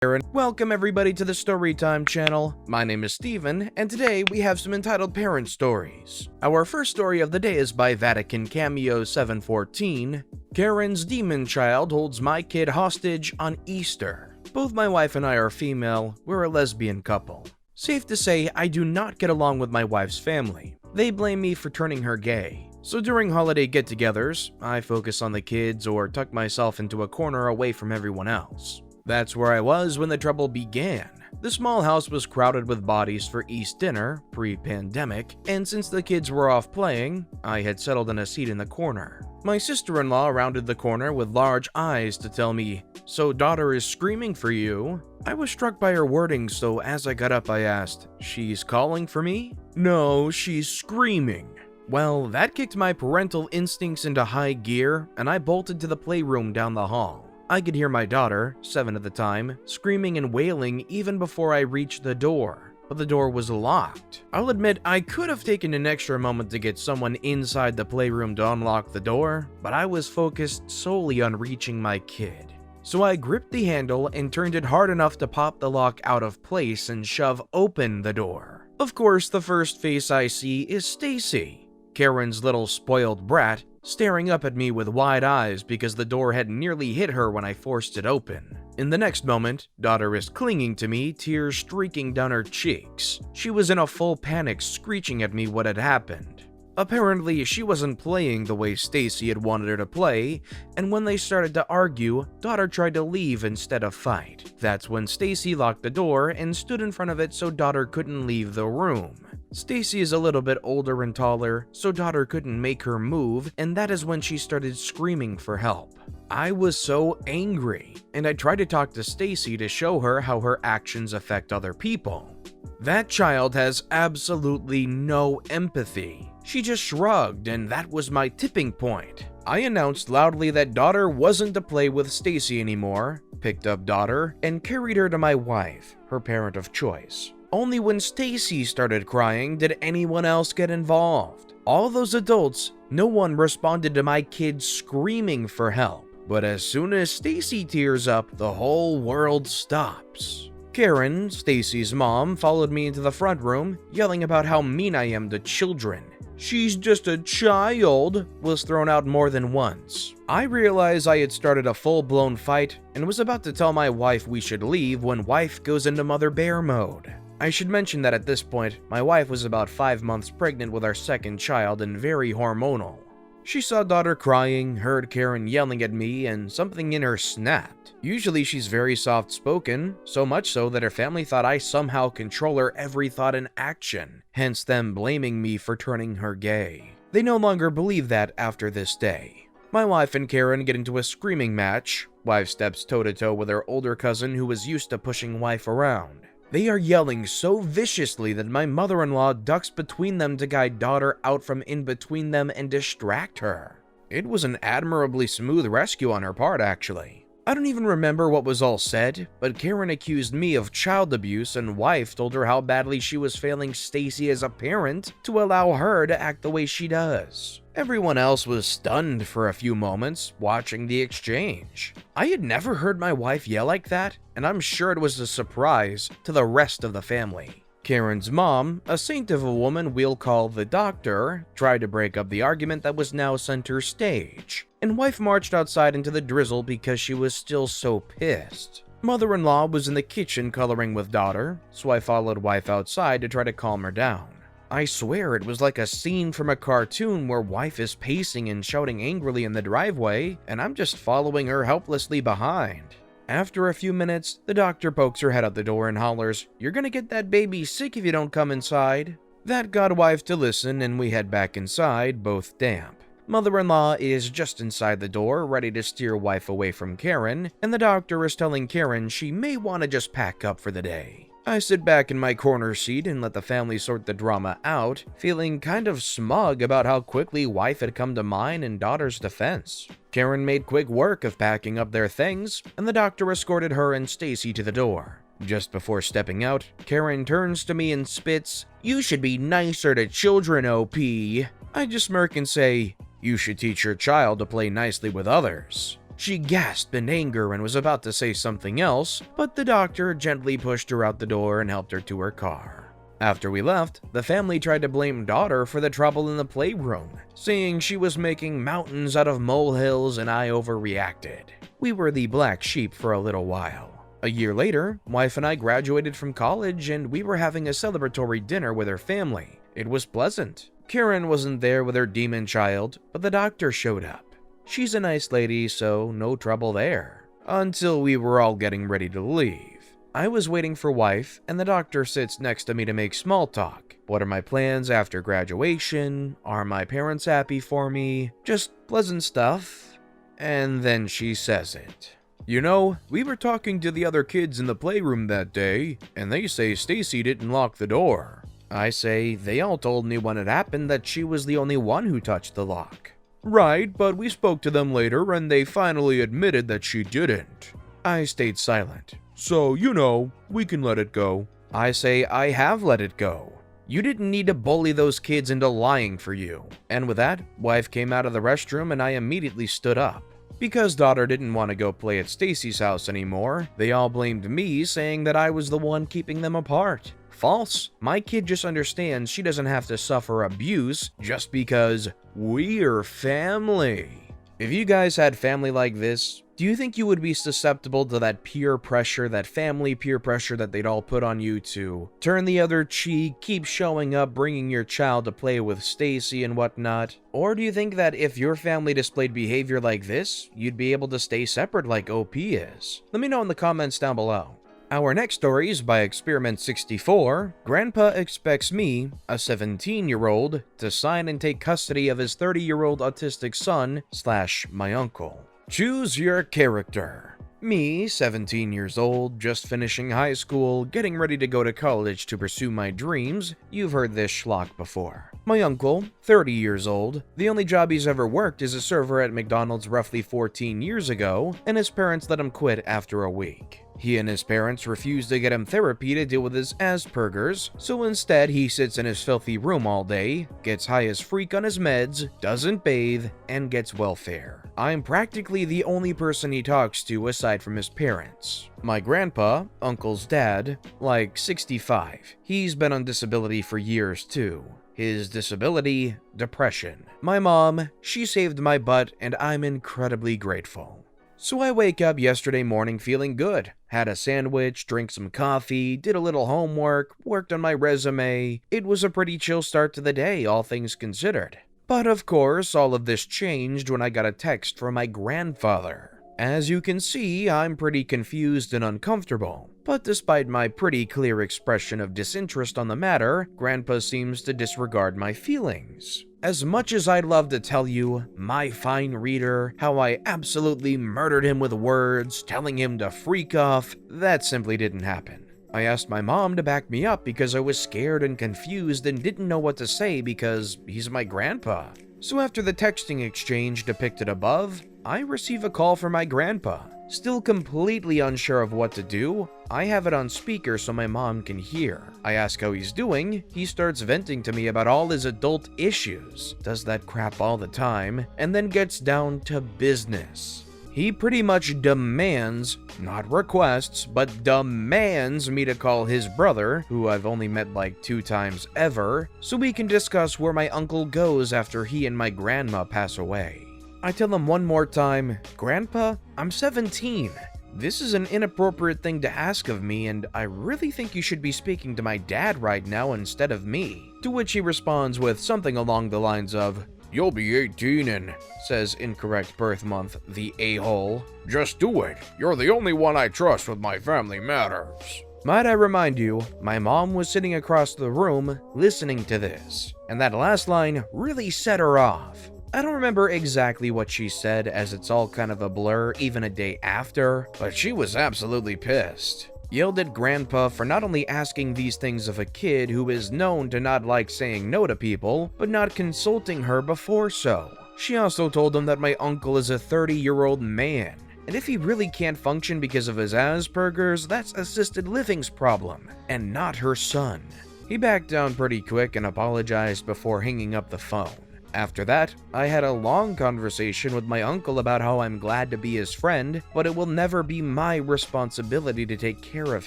Welcome everybody to the Storytime channel. My name is Steven, and today we have some entitled parent stories. Our first story of the day is by Vatican Cameo 714. Karen's demon child holds my kid hostage on Easter. Both my wife and I are female. We're a lesbian couple. Safe to say, I do not get along with my wife's family. They blame me for turning her gay. So during holiday get-togethers, I focus on the kids or tuck myself into a corner away from everyone else. That's where I was when the trouble began. The small house was crowded with bodies for East dinner, pre-pandemic, and since the kids were off playing, I had settled in a seat in the corner. My sister-in-law rounded the corner with large eyes to tell me, "So daughter is screaming for you?" I was struck by her wording, so as I got up I asked, "She's calling for me?" "No, she's screaming." Well, that kicked my parental instincts into high gear, and I bolted to the playroom down the hall. I could hear my daughter, 7 at the time, screaming and wailing even before I reached the door, but the door was locked. I'll admit I could have taken an extra moment to get someone inside the playroom to unlock the door, but I was focused solely on reaching my kid. So I gripped the handle and turned it hard enough to pop the lock out of place and shove open the door. Of course, the first face I see is Stacy, Karen's little spoiled brat, staring up at me with wide eyes because the door had nearly hit her when I forced it open. In the next moment, daughter is clinging to me, tears streaking down her cheeks. She was in a full panic, screeching at me what had happened. Apparently, she wasn't playing the way Stacy had wanted her to play, and when they started to argue, daughter tried to leave instead of fight. That's when Stacy locked the door and stood in front of it so daughter couldn't leave the room. Stacy is a little bit older and taller, so daughter couldn't make her move, and that is when she started screaming for help. I was so angry, and I tried to talk to Stacy to show her how her actions affect other people. That child has absolutely no empathy. She just shrugged, and that was my tipping point. I announced loudly that daughter wasn't to play with Stacy anymore, picked up daughter, and carried her to my wife, her parent of choice. Only when Stacy started crying did anyone else get involved. All those adults, no one responded to my kid screaming for help. But as soon as Stacy tears up, the whole world stops. Karen, Stacy's mom, followed me into the front room, yelling about how mean I am to children. "She's just a child," was thrown out more than once. I realized I had started a full-blown fight and was about to tell my wife we should leave when wife goes into mother bear mode. I should mention that at this point, my wife was about 5 months pregnant with our second child and very hormonal. She saw daughter crying, heard Karen yelling at me, and something in her snapped. Usually she's very soft-spoken, so much so that her family thought I somehow control her every thought and action, hence them blaming me for turning her gay. They no longer believe that after this day. My wife and Karen get into a screaming match. Wife steps toe-to-toe with her older cousin who was used to pushing wife around. They are yelling so viciously that my mother-in-law ducks between them to guide daughter out from in between them and distract her. It was an admirably smooth rescue on her part, actually. I don't even remember what was all said, but Karen accused me of child abuse and wife told her how badly she was failing Stacy as a parent to allow her to act the way she does. Everyone else was stunned for a few moments watching the exchange. I had never heard my wife yell like that, and I'm sure it was a surprise to the rest of the family. Karen's mom, a saint of a woman we'll call the doctor, tried to break up the argument that was now center stage, and wife marched outside into the drizzle because she was still so pissed. Mother-in-law was in the kitchen coloring with daughter, so I followed wife outside to try to calm her down. I swear it was like a scene from a cartoon where wife is pacing and shouting angrily in the driveway, and I'm just following her helplessly behind. After a few minutes, the doctor pokes her head out the door and hollers, "You're gonna get that baby sick if you don't come inside." That got wife to listen, and we head back inside, both damp. Mother-in-law is just inside the door, ready to steer wife away from Karen, and the doctor is telling Karen she may want to just pack up for the day. I sit back in my corner seat and let the family sort the drama out, feeling kind of smug about how quickly wife had come to mine and daughter's defense. Karen made quick work of packing up their things, and the doctor escorted her and Stacy to the door. Just before stepping out, Karen turns to me and spits, "You should be nicer to children, OP." I just smirk and say, "You should teach your child to play nicely with others." She gasped in anger and was about to say something else, but the doctor gently pushed her out the door and helped her to her car. After we left, the family tried to blame daughter for the trouble in the playroom, saying she was making mountains out of molehills and I overreacted. We were the black sheep for a little while. A year later, wife and I graduated from college and we were having a celebratory dinner with her family. It was pleasant. Karen wasn't there with her demon child, but the doctor showed up. She's a nice lady, so no trouble there. Until we were all getting ready to leave. I was waiting for wife, and the doctor sits next to me to make small talk. What are my plans after graduation? Are my parents happy for me? Just pleasant stuff. And then she says it. You know, we were talking to the other kids in the playroom that day, and they say Stacy didn't lock the door. I say they all told me when it happened that she was the only one who touched the lock. Right, but we spoke to them later and they finally admitted that she didn't. I stayed silent. So, you know, we can let it go. I say I have let it go. You didn't need to bully those kids into lying for you. And with that, wife came out of the restroom and I immediately stood up. Because daughter didn't want to go play at Stacy's house anymore, they all blamed me, saying that I was the one keeping them apart. False. My kid just understands she doesn't have to suffer abuse just because we're family. If you guys had family like this, do you think you would be susceptible to that peer pressure, that family peer pressure that they'd all put on you to turn the other cheek, keep showing up, bringing your child to play with Stacy and whatnot? Or do you think that if your family displayed behavior like this, you'd be able to stay separate like OP is? Let me know in the comments down below. Our next story is by Experiment64. Grandpa expects me, a 17-year-old, to sign and take custody of his 30-year-old autistic son / my uncle. Choose your character. Me, 17 years old, just finishing high school, getting ready to go to college to pursue my dreams. You've heard this schlock before. My uncle, 30 years old, the only job he's ever worked is a server at McDonald's roughly 14 years ago, and his parents let him quit after a week. He and his parents refused to get him therapy to deal with his Asperger's, so instead he sits in his filthy room all day, gets high as freak on his meds, doesn't bathe, and gets welfare. I'm practically the only person he talks to aside from his parents. My grandpa, uncle's dad, like 65. He's been on disability for years too. His disability, depression. My mom, she saved my butt and I'm incredibly grateful. So I wake up yesterday morning feeling good. Had a sandwich, drank some coffee, did a little homework, worked on my resume. It was a pretty chill start to the day, all things considered. But of course, all of this changed when I got a text from my grandfather. As you can see, I'm pretty confused and uncomfortable. But despite my pretty clear expression of disinterest on the matter, Grandpa seems to disregard my feelings. As much as I'd love to tell you, my fine reader, how I absolutely murdered him with words, telling him to freak off, that simply didn't happen. I asked my mom to back me up because I was scared and confused and didn't know what to say because he's my grandpa. So after the texting exchange depicted above, I receive a call from my grandpa. Still completely unsure of what to do, I have it on speaker so my mom can hear. I ask how he's doing, he starts venting to me about all his adult issues, does that crap all the time, and then gets down to business. He pretty much demands, not requests, but demands me to call his brother, who I've only met like 2 times ever, so we can discuss where my uncle goes after he and my grandma pass away. I tell him one more time, Grandpa, I'm 17. This is an inappropriate thing to ask of me, and I really think you should be speaking to my dad right now instead of me. To which he responds with something along the lines of, you'll be 18 and says incorrect birth month, the a-hole. Just do it. You're the only one I trust with my family matters. Might I remind you, my mom was sitting across the room listening to this, and that last line really set her off. I don't remember exactly what she said as it's all kind of a blur even a day after, but she was absolutely pissed. Yelled at Grandpa for not only asking these things of a kid who is known to not like saying no to people, but not consulting her before so. She also told him that my uncle is a 30-year-old man, and if he really can't function because of his Asperger's, that's assisted living's problem, and not her son. He backed down pretty quick and apologized before hanging up the phone. After that, I had a long conversation with my uncle about how I'm glad to be his friend, but it will never be my responsibility to take care of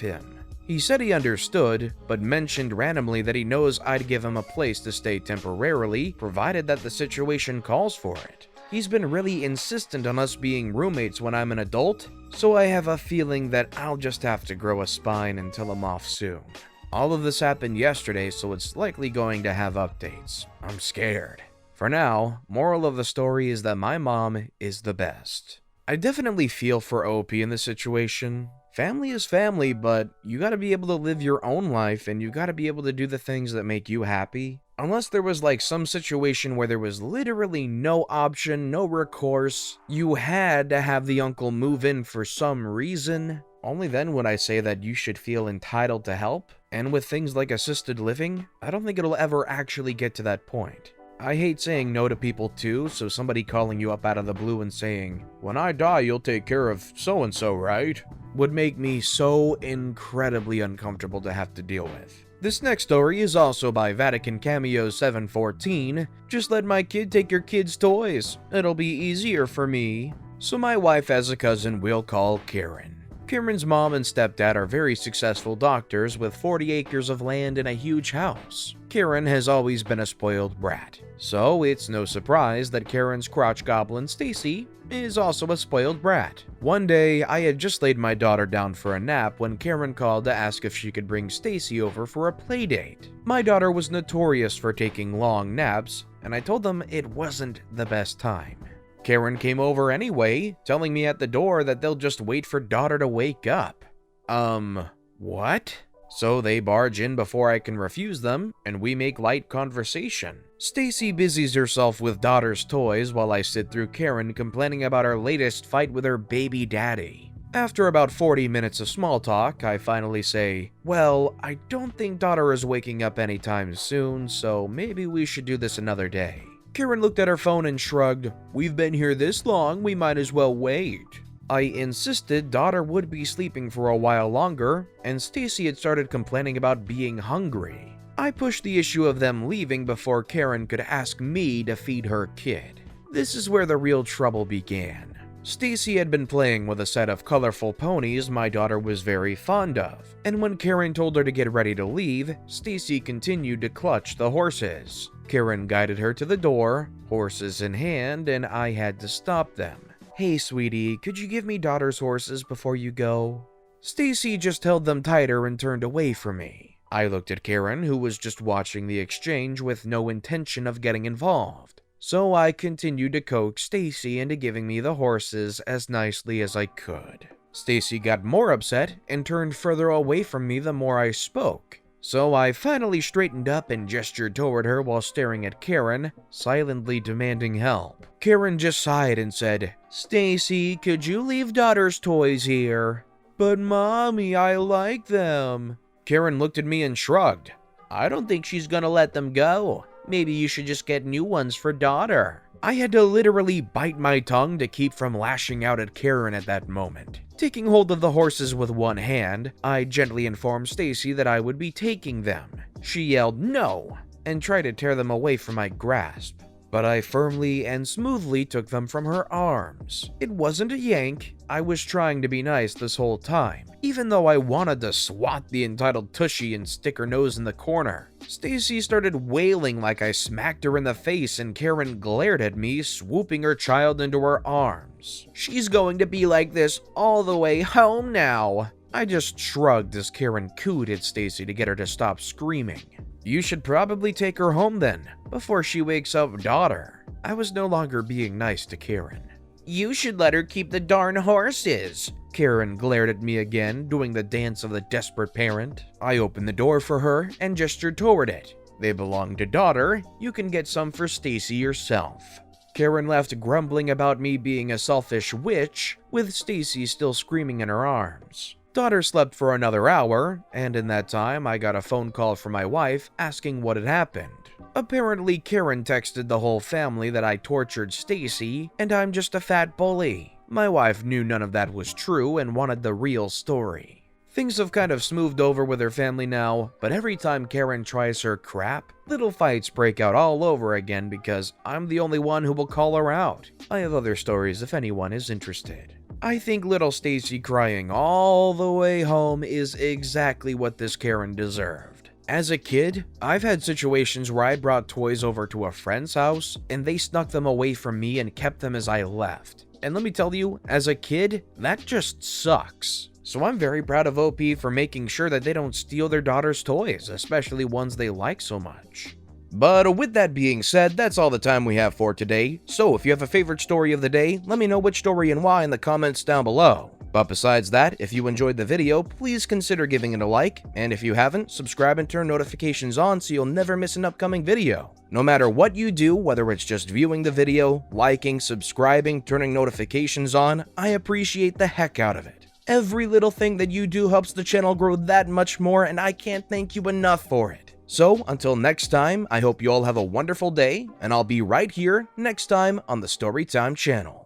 him. He said he understood, but mentioned randomly that he knows I'd give him a place to stay temporarily, provided that the situation calls for it. He's been really insistent on us being roommates when I'm an adult, so I have a feeling that I'll just have to grow a spine until I'm off soon. All of this happened yesterday, so it's likely going to have updates. I'm scared. For now, moral of the story is that my mom is the best. I definitely feel for OP in this situation. Family is family, but you gotta be able to live your own life and you gotta be able to do the things that make you happy. Unless there was like some situation where there was literally no option, no recourse, you had to have the uncle move in for some reason, only then would I say that you should feel entitled to help. And with things like assisted living, I don't think it'll ever actually get to that point. I hate saying no to people too, so somebody calling you up out of the blue and saying, "When I die, you'll take care of so-and-so, right?" would make me so incredibly uncomfortable to have to deal with. This next story is also by Vatican Cameo 714. Just let my kid take your kid's toys. It'll be easier for me. So my wife has a cousin we'll call Karen. Karen's mom and stepdad are very successful doctors with 40 acres of land and a huge house. Karen has always been a spoiled brat, so it's no surprise that Karen's crotch goblin Stacy is also a spoiled brat. One day, I had just laid my daughter down for a nap when Karen called to ask if she could bring Stacy over for a play date. My daughter was notorious for taking long naps, and I told them it wasn't the best time. Karen came over anyway, telling me at the door that they'll just wait for daughter to wake up. What? So they barge in before I can refuse them, and we make light conversation. Stacy busies herself with daughter's toys while I sit through Karen complaining about her latest fight with her baby daddy. After about 40 minutes of small talk, I finally say, "Well, I don't think daughter is waking up anytime soon, so maybe we should do this another day." Karen looked at her phone and shrugged. "We've been here this long, we might as well wait." I insisted daughter would be sleeping for a while longer, and Stacy had started complaining about being hungry. I pushed the issue of them leaving before Karen could ask me to feed her kid. This is where the real trouble began. Stacy had been playing with a set of colorful ponies my daughter was very fond of, and when Karen told her to get ready to leave, Stacy continued to clutch the horses. Karen guided her to the door, horses in hand, and I had to stop them. "Hey, sweetie, could you give me daughter's horses before you go?" Stacy just held them tighter and turned away from me. I looked at Karen, who was just watching the exchange with no intention of getting involved. So I continued to coax Stacy into giving me the horses as nicely as I could. Stacy got more upset and turned further away from me the more I spoke. So I finally straightened up and gestured toward her while staring at Karen, silently demanding help. Karen just sighed and said, "Stacy, could you leave daughter's toys here?" "But mommy, I like them." Karen looked at me and shrugged. "I don't think she's gonna let them go. Maybe you should just get new ones for daughter." I had to literally bite my tongue to keep from lashing out at Karen at that moment. Taking hold of the horses with one hand, I gently informed Stacy that I would be taking them. She yelled no and tried to tear them away from my grasp, but I firmly and smoothly took them from her arms. It wasn't a yank. I was trying to be nice this whole time, even though I wanted to swat the entitled tushy and stick her nose in the corner. Stacy started wailing like I smacked her in the face, and Karen glared at me, swooping her child into her arms. "She's going to be like this all the way home now." I just shrugged as Karen cooed at Stacy to get her to stop screaming. "You should probably take her home then, before she wakes up daughter." I was no longer being nice to Karen. "You should let her keep the darn horses." Karen glared at me again, doing the dance of the desperate parent. I opened the door for her and gestured toward it. "They belong to daughter. You can get some for Stacy yourself." Karen left grumbling about me being a selfish witch, with Stacy still screaming in her arms. Daughter slept for another hour, and in that time I got a phone call from my wife asking what had happened. Apparently Karen texted the whole family that I tortured Stacy and I'm just a fat bully. My wife knew none of that was true and wanted the real story. Things have kind of smoothed over with her family now, but every time Karen tries her crap, little fights break out all over again because I'm the only one who will call her out. I have other stories if anyone is interested. I think little Stacy crying all the way home is exactly what this Karen deserved. As a kid, I've had situations where I brought toys over to a friend's house and they snuck them away from me and kept them as I left. And let me tell you, as a kid, that just sucks. So I'm very proud of OP for making sure that they don't steal their daughter's toys, especially ones they like so much. But with that being said, that's all the time we have for today. So if you have a favorite story of the day, let me know which story and why in the comments down below. But besides that, if you enjoyed the video, please consider giving it a like, and if you haven't, subscribe and turn notifications on so you'll never miss an upcoming video. No matter what you do, whether it's just viewing the video, liking, subscribing, turning notifications on, I appreciate the heck out of it. Every little thing that you do helps the channel grow that much more, and I can't thank you enough for it. So, until next time, I hope you all have a wonderful day, and I'll be right here next time on the Storytime channel.